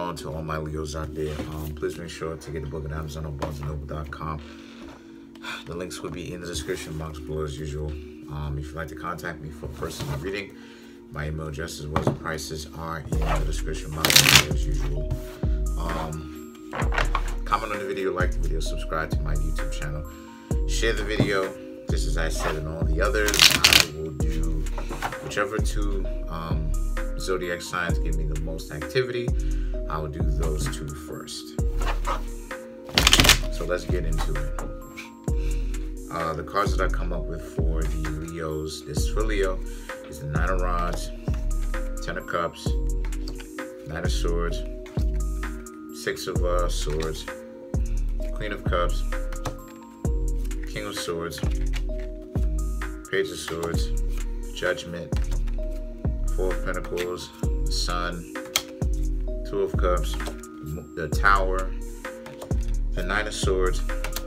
on to all my Leos out there. Please make sure to get the book at Amazon or BarnesandNoble.com. The links will be in the description box below as usual. If you'd like to contact me for personal reading, my email address as well as the prices are in the description box below as usual. Comment on the video, like the video, subscribe to my YouTube channel, share the video. Just as I said in all the others, I will do whichever two zodiac signs give me the most activity. I will do those two first. So let's get into it. The cards that I come up with for the Leos, this for Leo, is the Nine of Rods, Ten of Cups, Knight of Swords, Six of Swords, Queen of Cups, King of Swords, Page of Swords, Judgment, Four of Pentacles, the Sun, Two of Cups, the Tower, the Knight of Swords,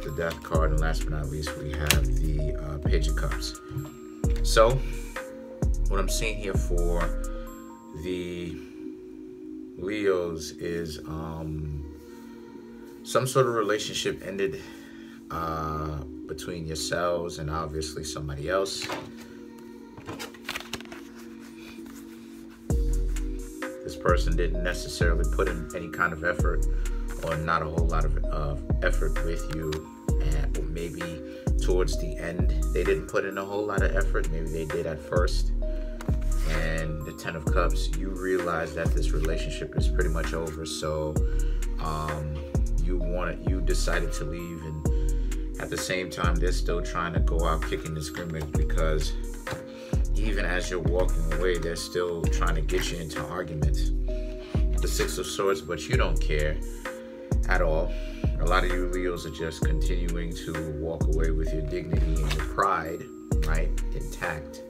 the Death card, and last but not least, we have the Page of Cups. So, what I'm seeing here for the Leos is some sort of relationship ended between yourselves and obviously somebody else. This person didn't necessarily put in any kind of effort, or not a whole lot of effort with you, and or maybe towards the end they didn't put in a whole lot of effort. Maybe they did at first, and the Ten of Cups, you realize that this relationship is pretty much over, so you decided to leave, and at the same time they're still trying to go out kicking and screaming, because even as you're walking away, they're still trying to get you into arguments. The Six of Swords, but you don't care at all. A lot of you Leos are just continuing to walk away with your dignity and your pride, right, intact.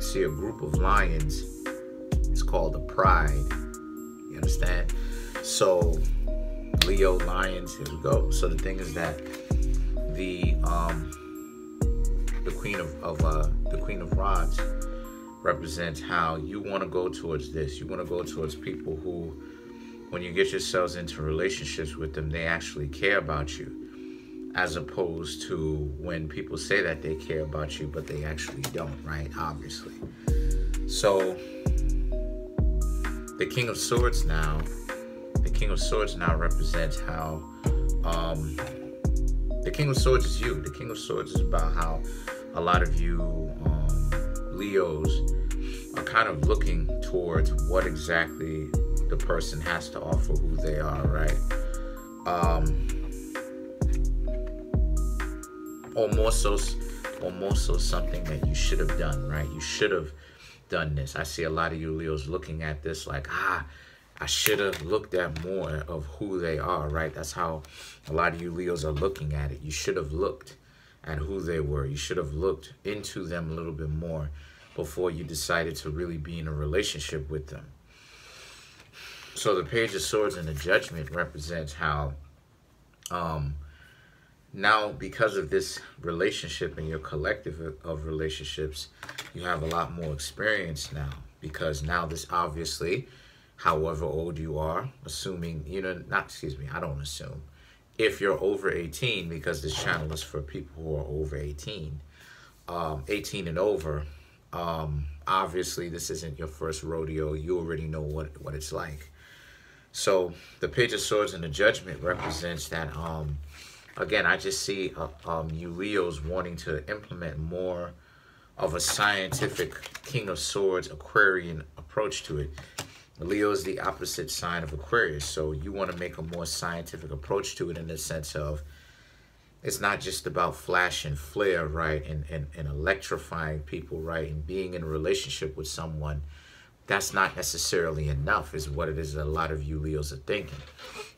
See a group of lions. It's called the Pride. You understand? So Leo lions. Here we go. So the thing is that the Queen of Rods represents how you want to go towards this. You want to go towards people who, when you get yourselves into relationships with them, they actually care about you, as opposed to when people say that they care about you, but they actually don't, right? Obviously. So the King of Swords now represents how the King of Swords is you. The King of Swords is about how a lot of you Leos are kind of looking towards what exactly the person has to offer, who they are, right? Or more so something that you should have done, right? You should have done this. I see a lot of you Leos looking at this like, I should have looked at more of who they are, right? That's how a lot of you Leos are looking at it. You should have looked at who they were. You should have looked into them a little bit more before you decided to really be in a relationship with them. So the Page of Swords and the Judgment represents how now, because of this relationship and your collective of relationships, you have a lot more experience now, because now this obviously, however old you are, assuming, I don't assume, if you're over 18, because this channel is for people who are over 18, 18 and over, obviously this isn't your first rodeo. You already know what it's like. So the Page of Swords and the Judgment represents that, again, I just see you Leos wanting to implement more of a scientific King of Swords Aquarian approach to it. Leo is the opposite sign of Aquarius, so you want to make a more scientific approach to it, in the sense of it's not just about flash and flare, right, and electrifying people, right, and being in a relationship with someone. That's not necessarily enough, is what it is that a lot of you Leos are thinking.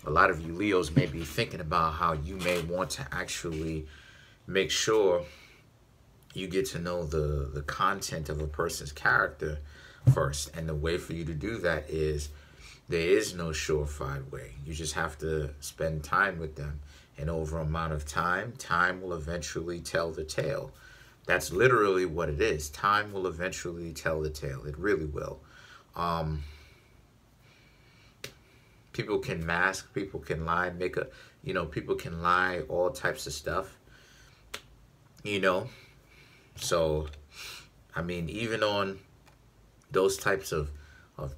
A lot of you Leos may be thinking about how you may want to actually make sure you get to know the content of a person's character first. And the way for you to do that is, there is no surefire way. You just have to spend time with them. And over an amount of time, time will eventually tell the tale. That's literally what it is. Time will eventually tell the tale. It really will. people can mask, people can lie, people can lie, all types of stuff, So, I mean, even on those types of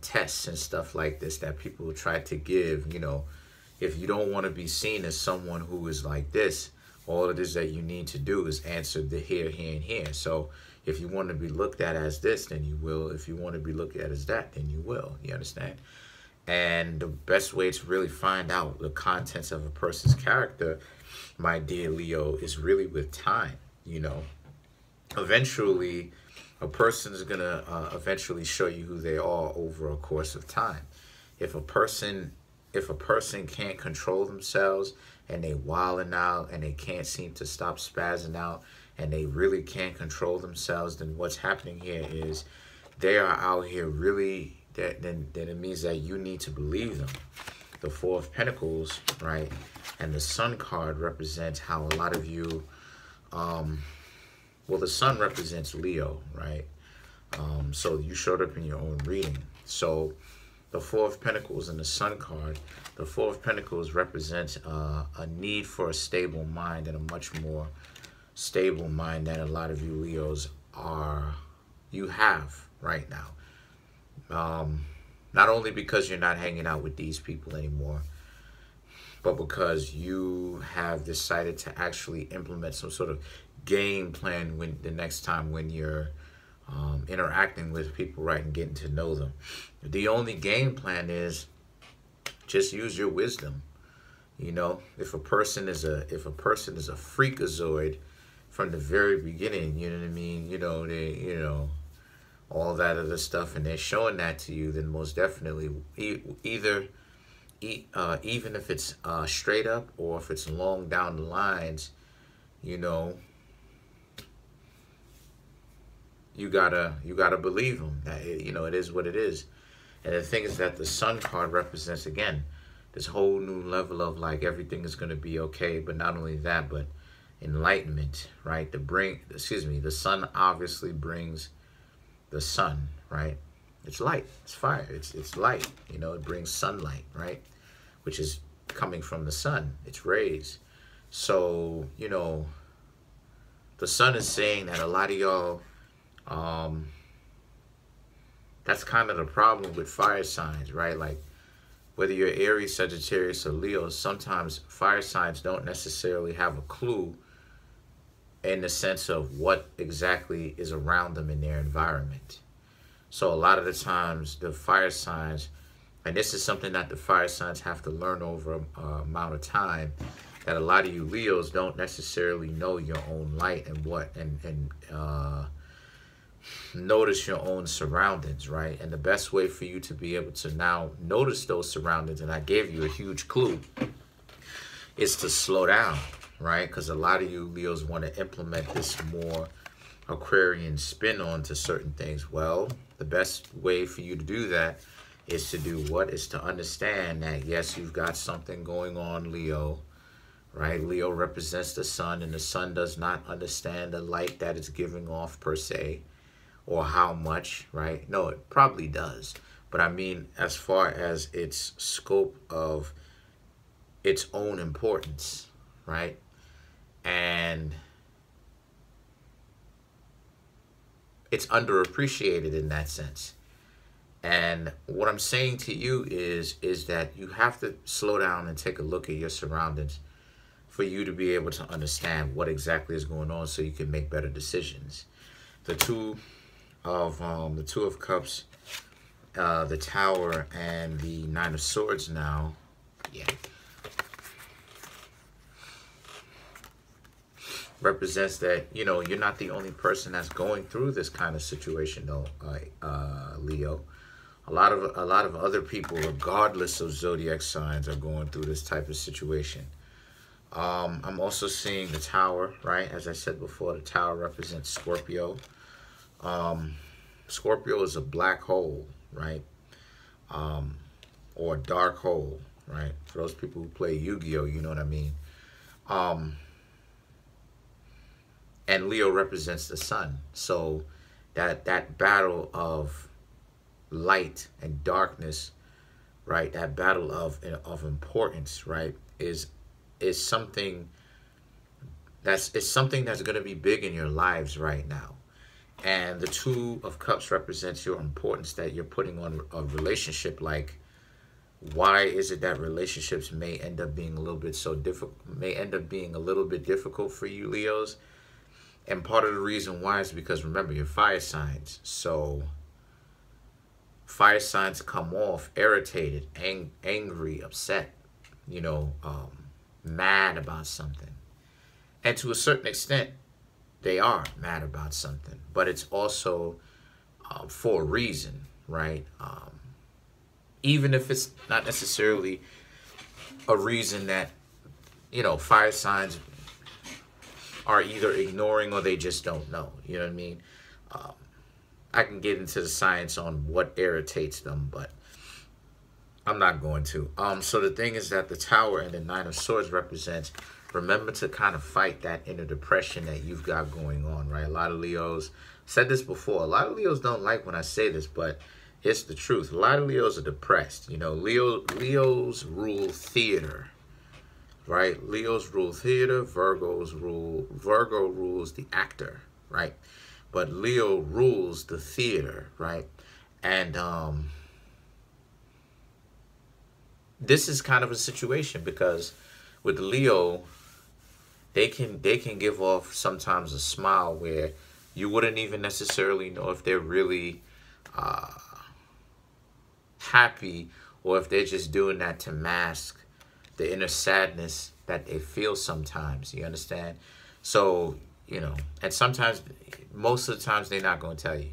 tests and stuff like this that people try to give, if you don't want to be seen as someone who is like this, all it is that you need to do is answer the here, here, and here. So if you want to be looked at as this, then you will. If you want to be looked at as that, then you will. You understand? And the best way to really find out the contents of a person's character, my dear Leo, is really with time. Eventually, a person is going to eventually show you who they are over a course of time. If a person can't control themselves and they wilding out and they can't seem to stop spazzing out and they really can't control themselves, then what's happening here is they are out here really, then it means that you need to believe them. The Four of Pentacles, right? And the Sun card represents how a lot of you, well, the Sun represents Leo, right? So you showed up in your own reading. So the Four of Pentacles and the Sun card, the Four of Pentacles represents a need for a stable mind, and a much more stable mind than a lot of you Leos you have right now. Not only because you're not hanging out with these people anymore, but because you have decided to actually implement some sort of game plan when the next time when you're interacting with people, right, and getting to know them. The only game plan is just use your wisdom. If a person is a freakazoid from the very beginning, you know what I mean? All that other stuff, and they're showing that to you, then most definitely, even if it's straight up or if it's long down the lines, you gotta believe them. That it is what it is. And the thing is that the Sun card represents, again, this whole new level of like everything is gonna be okay. But not only that, but enlightenment, right? The Sun obviously brings the sun, right? It's light, it's fire, it's light. It brings sunlight, right? Which is coming from the sun, its rays. So the Sun is saying that a lot of y'all, that's kind of the problem with fire signs, right? Like whether you're Aries, Sagittarius, or Leo, sometimes fire signs don't necessarily have a clue in the sense of what exactly is around them in their environment. So a lot of the times the fire signs, and this is something that the fire signs have to learn over an amount of time, that a lot of you Leos don't necessarily know your own light and notice your own surroundings, right? And the best way for you to be able to now notice those surroundings, and I gave you a huge clue, is to slow down, right? Because a lot of you Leos want to implement this more Aquarian spin on to certain things. Well, the best way for you to do that is to do what? Is to understand that, yes, you've got something going on, Leo, right? Leo represents the sun, and the sun does not understand the light that it's giving off per se, or how much, right? No, it probably does. But I mean, as far as its scope of its own importance, right? And it's underappreciated in that sense. And what I'm saying to you is that you have to slow down and take a look at your surroundings for you to be able to understand what exactly is going on, so you can make better decisions. The Two of Cups, the Tower, and the Nine of Swords now, yeah, represents that, you're not the only person that's going through this kind of situation, though, Leo. A lot of other people, regardless of zodiac signs, are going through this type of situation. I'm also seeing the Tower, right? As I said before, the Tower represents Scorpio. Scorpio is a black hole, right? Or a dark hole, right? For those people who play Yu-Gi-Oh, you know what I mean. And Leo represents the sun. So that battle of light and darkness right? That battle of importance, right, is something something that's going to be big in your lives right now. And the Two of Cups represents your importance that you're putting on a relationship. Like, why is it that relationships may end up being a little bit difficult for you, Leos? And part of the reason why is because, remember, you're fire signs. So fire signs come off irritated, angry, upset, mad about something. And to a certain extent, they are mad about something. But it's also for a reason, right? Even if it's not necessarily a reason that, fire signs are either ignoring or they just don't know. You know what I mean? I can get into the science on what irritates them, but I'm not going to. So the thing is that the Tower and the Nine of Swords represents, remember to kind of fight that inner depression that you've got going on, right? A lot of Leos, said this before, a lot of Leos don't like when I say this, but it's the truth. A lot of Leos are depressed. Leos rule theater, right? Leos rule theater, Virgo rules the actor, right? But Leo rules the theater, right? And this is kind of a situation because with Leo, they can give off sometimes a smile where you wouldn't even necessarily know if they're really happy or if they're just doing that to mask the inner sadness that they feel sometimes. You understand? So, and sometimes, most of the times, they're not going to tell you,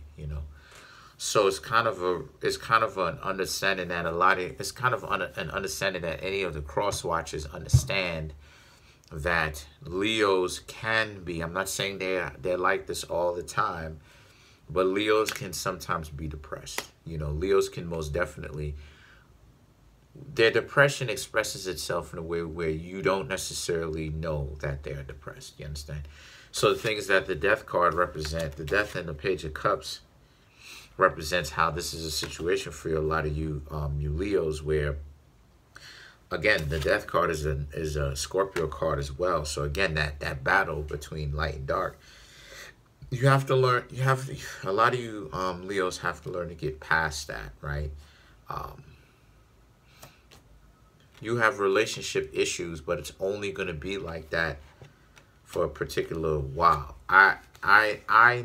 So it's kind of an understanding that an understanding that any of the cross watchers understand that Leos can be. I'm not saying they're like this all the time, but Leos can sometimes be depressed. Leos can most definitely. Their depression expresses itself in a way where you don't necessarily know that they're depressed. You understand? So the thing is that the Death card represents, the Death and the Page of Cups represents how this is a situation for a lot of you Leos where, again, the Death card is a Scorpio card as well. So again, that battle between light and dark, you have to learn, a lot of you Leos have to learn to get past that, right? You have relationship issues, but it's only going to be like that for a particular while. I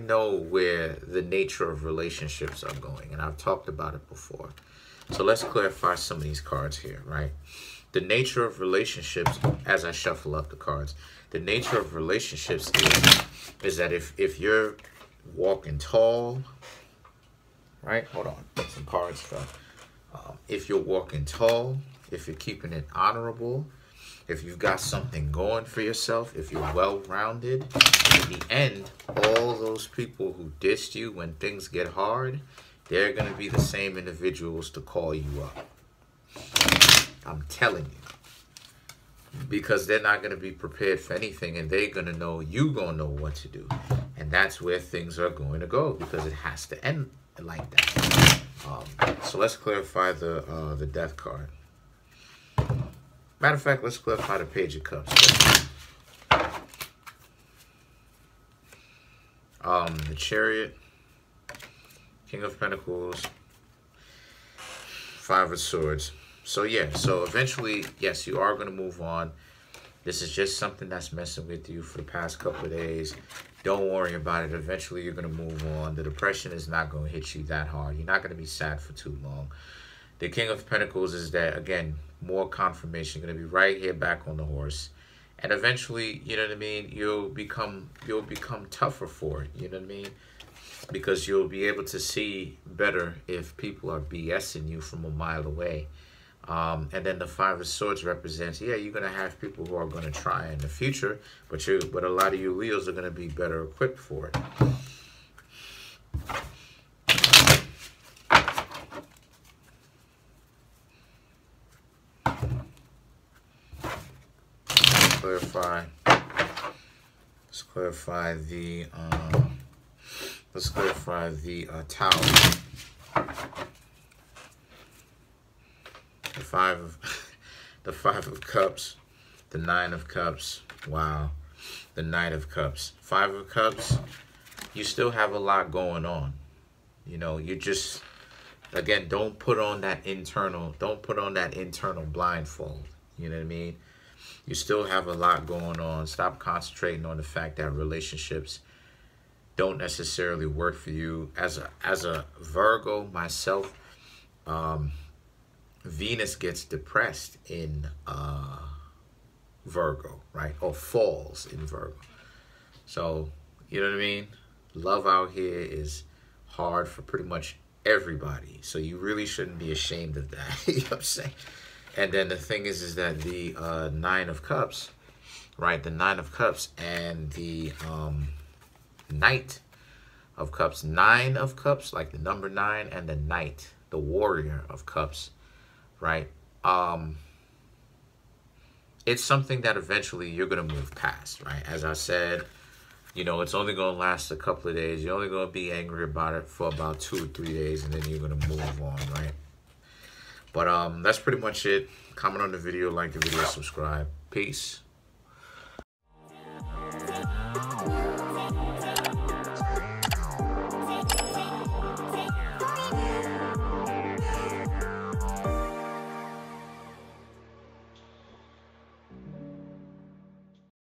know where the nature of relationships are going, and I've talked about it before. So let's clarify some of these cards here, right? The nature of relationships, as I shuffle up the cards, the nature of relationships is that if you're walking tall, right? Hold on, some cards fell. If you're walking tall, if you're keeping it honorable, if you've got something going for yourself, if you're well-rounded, in the end, all those people who dissed you when things get hard, they're going to be the same individuals to call you up. I'm telling you. Because they're not going to be prepared for anything, and they're going to know you're going to know what to do. And that's where things are going to go, because it has to end like that. So let's clarify the Death card. Matter of fact, let's clarify the Page of Cups. The Chariot, King of Pentacles, Five of Swords. So yeah, so eventually, yes, you are going to move on. This is just something that's messing with you for the past couple of days. Don't worry about it. Eventually, you're going to move on. The depression is not going to hit you that hard. You're not going to be sad for too long. The King of Pentacles is that, again, more confirmation. You're going to be right here back on the horse. And eventually, you know what I mean, you'll become tougher for it. You know what I mean? Because you'll be able to see better if people are BSing you from a mile away. And then the Five of Swords represents, yeah, you're going to have people who are going to try in the future, but a lot of you Leos are going to be better equipped for it. Let's clarify the Tower. the Five of Cups, the Nine of Cups. Wow, the Knight of Cups, Five of Cups. You still have a lot going on. You know, you just, again, don't put on that internal blindfold. You know what I mean? You still have a lot going on. Stop concentrating on the fact that relationships don't necessarily work for you. As a Virgo myself, Venus gets depressed in Virgo, right? Or falls in Virgo. So, you know what I mean? Love out here is hard for pretty much everybody. So you really shouldn't be ashamed of that. You know what I'm saying? And then the thing is that the Nine of Cups, right? The Nine of Cups and the Knight of Cups. Nine of Cups, like the number 9, and the Knight, the Warrior of Cups, right? It's something that eventually you're going to move past, right? As I said, you know, it's only going to last a couple of days. You're only going to be angry about it for about 2 or 3 days, and then you're going to move on, right? But that's pretty much it. Comment on the video, like the video, subscribe. Peace.